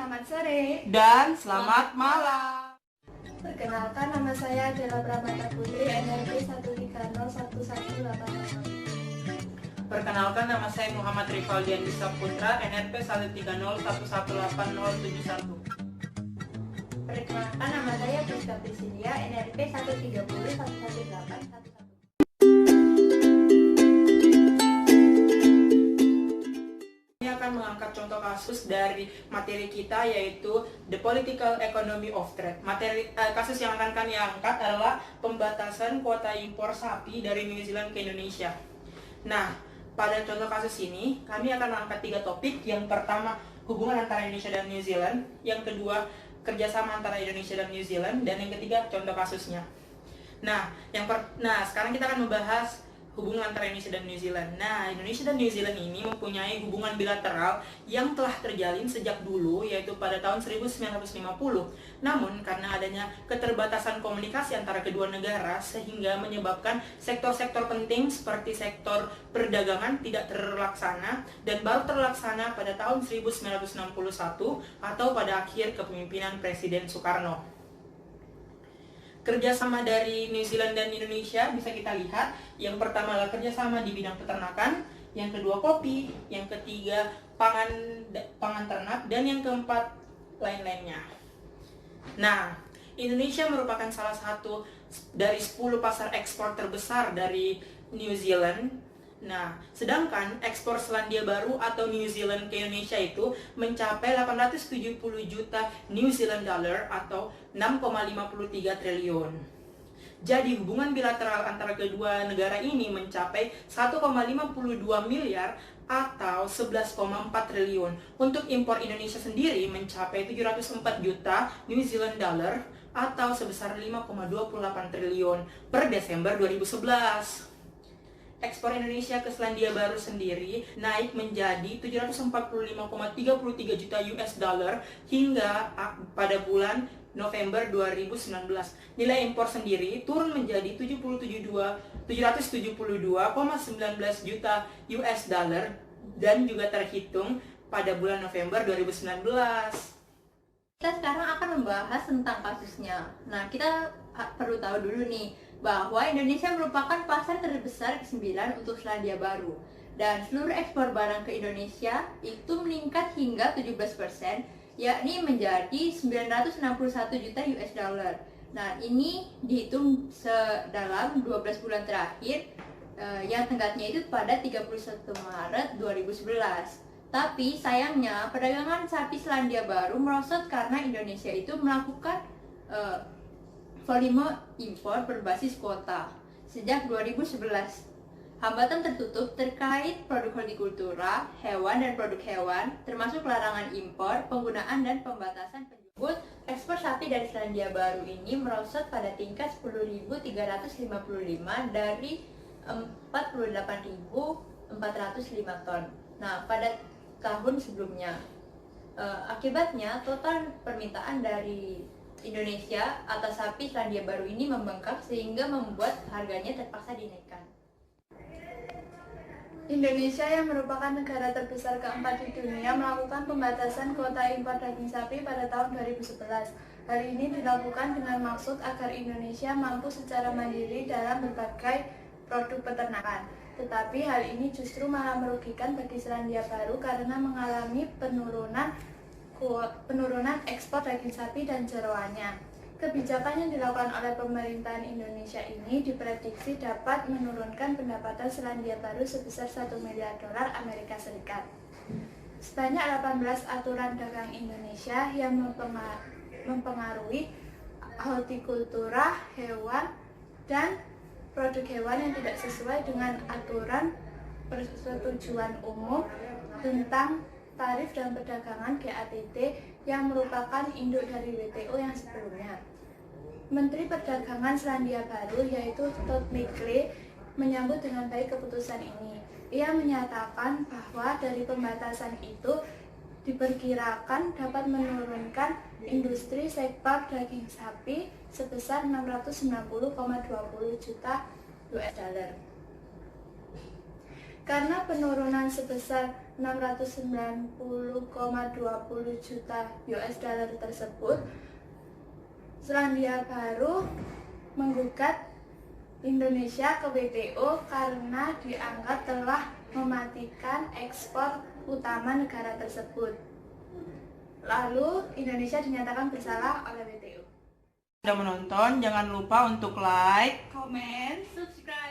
selamat sore dan selamat malam. Perkenalkan, nama saya adalah Pramata Putri, NRP 1301118. Perkenalkan, nama saya Muhammad Rivaldian Saputra, NRP 13011187071. Perkenalkan, nama saya Priska Prisilia, NRP 130111811. Ini akan mengangkat contoh kasus dari materi kita, yaitu The Political Economy of Trade. Kasus yang akan kami angkat adalah pembatasan kuota impor sapi dari New Zealand ke Indonesia. Nah, pada contoh kasus ini kami akan mengangkat 3 topik. Yang pertama, hubungan antara Indonesia dan New Zealand. Yang kedua, kerjasama antara Indonesia dan New Zealand. Dan yang ketiga, contoh kasusnya. Nah, sekarang kita akan membahas hubungan antara Indonesia dan New Zealand. Nah, Indonesia dan New Zealand ini mempunyai hubungan bilateral yang telah terjalin sejak dulu, yaitu pada tahun 1950. Namun, karena adanya keterbatasan komunikasi antara kedua negara, sehingga menyebabkan sektor-sektor penting seperti sektor perdagangan tidak terlaksana, dan baru terlaksana pada tahun 1961 atau pada akhir kepemimpinan Presiden Soekarno. Kerjasama dari New Zealand dan Indonesia bisa kita lihat. Yang pertama adalah kerjasama di bidang peternakan, yang kedua kopi, yang ketiga pangan ternak, dan yang keempat lain-lainnya. Nah, Indonesia merupakan salah satu dari 10 pasar ekspor terbesar dari New Zealand. Nah, sedangkan ekspor Selandia Baru atau New Zealand ke Indonesia itu mencapai 870 juta New Zealand dollar atau 6,53 triliun. Jadi hubungan bilateral antara kedua negara ini mencapai 1,52 miliar atau 11,4 triliun. Untuk impor Indonesia sendiri mencapai 704 juta New Zealand dollar atau sebesar 5,28 triliun per Desember 2011. Ekspor Indonesia ke Selandia Baru sendiri naik menjadi 745,33 juta US dollar hingga pada bulan November 2019. Nilai impor sendiri turun menjadi 772,19 juta US dollar dan juga terhitung pada bulan November 2019. Kita sekarang akan membahas tentang kasusnya. Nah, kita perlu tahu dulu nih bahwa Indonesia merupakan pasar terbesar ke-9 untuk Selandia Baru, dan seluruh ekspor barang ke Indonesia itu meningkat hingga 17%, yakni menjadi 961 juta US dollar. Nah, ini dihitung dalam 12 bulan terakhir, yang tenggatnya itu pada 31 Maret 2011. Tapi sayangnya perdagangan sapi Selandia Baru merosot karena Indonesia itu melakukan volume impor berbasis kuota sejak 2011. Hambatan tertutup terkait produk hortikultura, hewan dan produk hewan, termasuk larangan impor, penggunaan dan pembatasan penjualan. Ekspor sapi dari Selandia Baru ini merosot pada tingkat 10.355 dari 48.405 ton. Nah, pada tahun sebelumnya. Akibatnya total permintaan dari Indonesia atas sapi Selandia Baru ini membengkak sehingga membuat harganya terpaksa dinaikkan. Indonesia yang merupakan negara terbesar keempat di dunia melakukan pembatasan kuota impor daging sapi pada tahun 2011. Hal ini dilakukan dengan maksud agar Indonesia mampu secara mandiri dalam berbagai produk peternakan. Tetapi hal ini justru malah merugikan bagi Selandia Baru karena mengalami penurunan ekspor daging sapi dan jeroannya. Kebijakan yang dilakukan oleh pemerintahan Indonesia ini diprediksi dapat menurunkan pendapatan Selandia Baru sebesar 1 miliar dolar Amerika Serikat. Sebanyak 18 aturan dagang Indonesia yang mempengaruhi hortikultura, hewan, dan produk hewan yang tidak sesuai dengan aturan persetujuan umum tentang tarif dan perdagangan GATT yang merupakan induk dari WTO yang sebelumnya. Menteri Perdagangan Selandia Baru yaitu Todd McClay menyambut dengan baik keputusan ini. Ia menyatakan bahwa dari pembatasan itu diperkirakan dapat menurunkan industri sektor daging sapi sebesar 690,20 juta US dollar. Karena penurunan sebesar 690,20 juta US dollar tersebut, Selandia Baru menggugat Indonesia ke WTO karena dianggap telah mematikan ekspor utama negara tersebut. Lalu Indonesia dinyatakan bersalah oleh WTO. Sudah menonton, jangan lupa untuk like, Comment, subscribe.